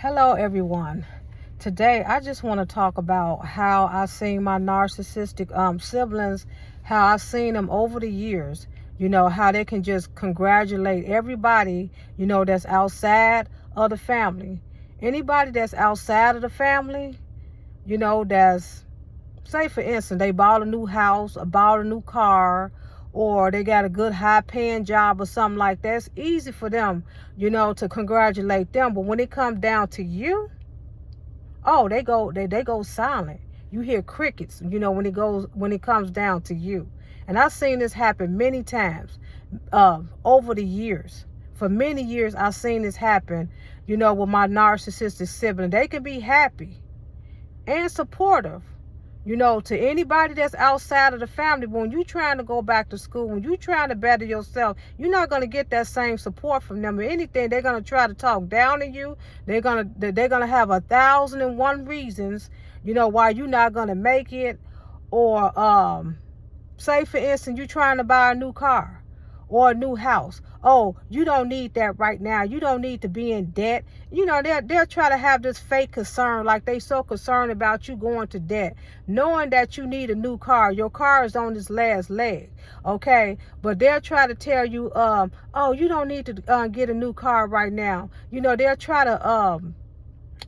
Hello, everyone. Today, I just want to talk about how I seen my narcissistic siblings, how I seen them over the years. How they can just congratulate everybody, that's outside of the family. Anybody that's outside of the family, that's, say for instance, they bought a new house, or bought a new car, or they got a good high paying job or something like that. It's easy for them, to congratulate them. But when it comes down to you, oh, they go silent. You hear crickets, when it comes down to you. And I've seen this happen many times over the years. For many years, I've seen this happen, with my narcissistic sibling. They can be happy and supportive, to anybody that's outside of the family. But when you're trying to go back to school, when you're trying to better yourself, you're not going to get that same support from them. Or anything, they're going to try to talk down to you. They're going to have 1,001 reasons, why you're not going to make it. Or say, for instance, you're trying to buy a new car or a new house. Oh, you don't need that right now. You don't need to be in debt. They'll try to have this fake concern, like they so concerned about you going to debt, knowing that you need a new car. Your car is on its last leg, okay? But they'll try to tell you, oh, you don't need to get a new car right now. They'll try to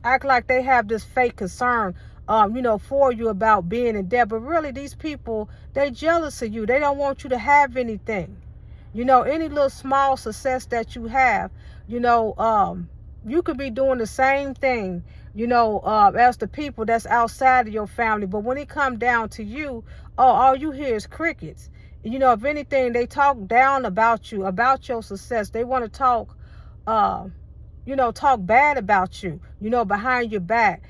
act like they have this fake concern, for you about being in debt. But really, these people, they jealous of you. They don't want you to have anything. Any little small success that you have, you could be doing the same thing, as the people that's outside of your family. But when it come down to you, all you hear is crickets. If anything, they talk down about you, about your success. They want to talk, talk bad about you, behind your back.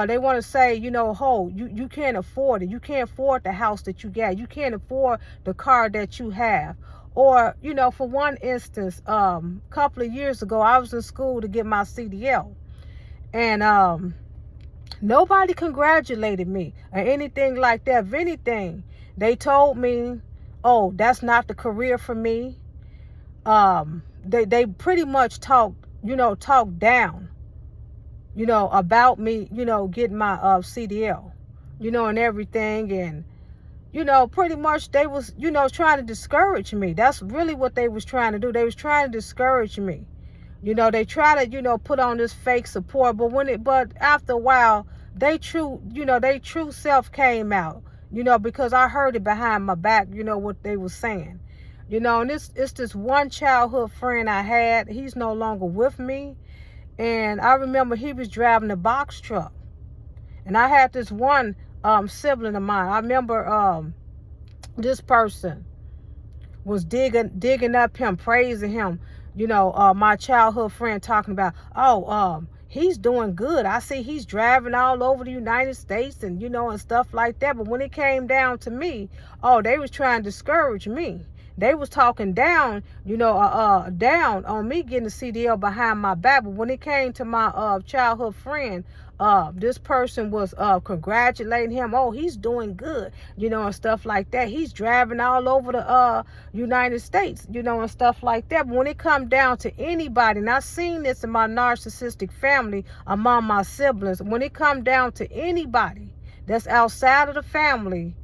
They want to say, you can't afford it. You can't afford the house that you got. You can't afford the car that you have. Or, for one instance, a couple of years ago, I was in school to get my CDL. And nobody congratulated me or anything like that. If anything, they told me, oh, that's not the career for me. They pretty much talked down, about me, getting my CDL, and everything. And pretty much they was, trying to discourage me. That's really what they was trying to do. They was trying to discourage me. They try to, put on this fake support, but after a while, they true self came out, because I heard it behind my back, what they was saying, and it's this one childhood friend I had. He's no longer with me. And I remember he was driving a box truck. And I had this one sibling of mine. I remember this person was digging up him, praising him. My childhood friend talking about, he's doing good. I see he's driving all over the United States and, and stuff like that. But when it came down to me, they was trying to discourage me. They was talking down, down on me getting the CDL behind my back. But when it came to my childhood friend, this person was congratulating him. Oh, he's doing good, and stuff like that. He's driving all over the United States, and stuff like that. But when it come down to anybody, and I've seen this in my narcissistic family among my siblings, when it come down to anybody that's outside of the family,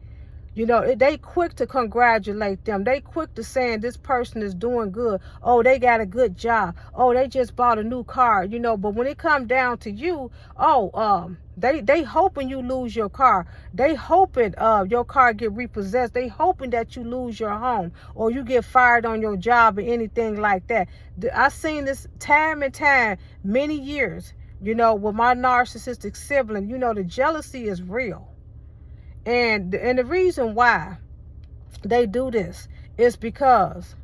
they quick to congratulate them. They quick to saying this person is doing good. Oh, they got a good job. Oh, they just bought a new car, But when it come down to you, they hoping you lose your car. They hoping your car get repossessed. They hoping that you lose your home or you get fired on your job or anything like that. I seen this time and time, many years, with my narcissistic sibling. The jealousy is real. And the reason why they do this is because,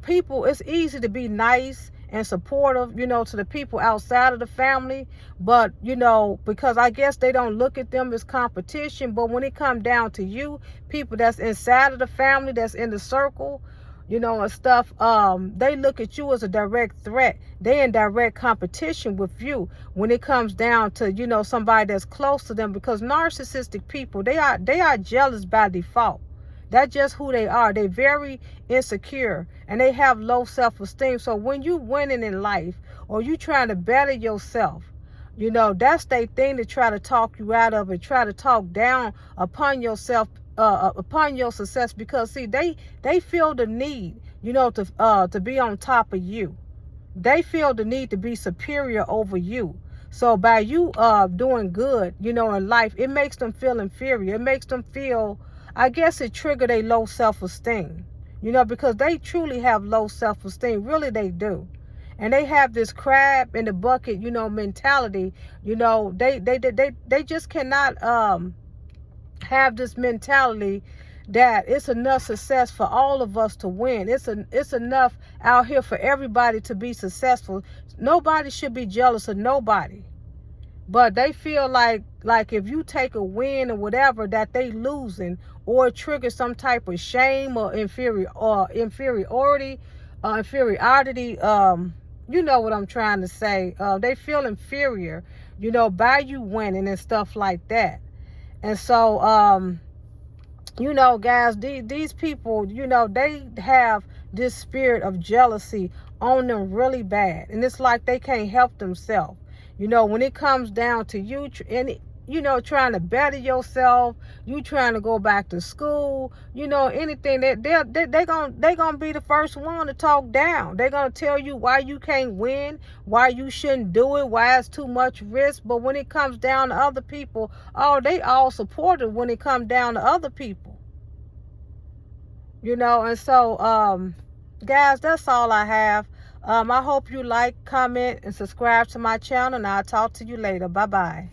people, it's easy to be nice and supportive, to the people outside of the family. But, because I guess they don't look at them as competition. But when it comes down to you, people that's inside of the family, that's in the circle, and stuff, they look at you as a direct threat. They in direct competition with you when it comes down to, somebody that's close to them. Because narcissistic people, they are jealous by default. That's just who they are. They're very insecure and they have low self-esteem. So when you winning in life or you trying to better yourself, that's their thing, to try to talk you out of it, try to talk down upon yourself, upon your success, because see, they feel the need, to be on top of you. They feel the need to be superior over you. So by you doing good, in life, it makes them feel inferior. It makes them feel, I guess it triggered a low self-esteem, because they truly have low self-esteem. Really, they do. And they have this crab in the bucket, mentality. They just cannot have this mentality that it's enough success for all of us to win. It's enough out here for everybody to be successful. Nobody should be jealous of nobody. But they feel like if you take a win or whatever, that they losing, or trigger some type of shame or inferiority. You know what I'm trying to say. They feel inferior, by you winning and stuff like that. And so, guys, these people, they have this spirit of jealousy on them really bad. And it's like they can't help themselves. When it comes down to you, trying to better yourself, you trying to go back to school, anything, they're gonna be the first one to talk down. They're gonna tell you why you can't win, why you shouldn't do it, why it's too much risk. But when it comes down to other people, they all supportive when it comes down to other people. And so, guys, that's all I have. I hope you like, comment, and subscribe to my channel, and I'll talk to you later. Bye-bye.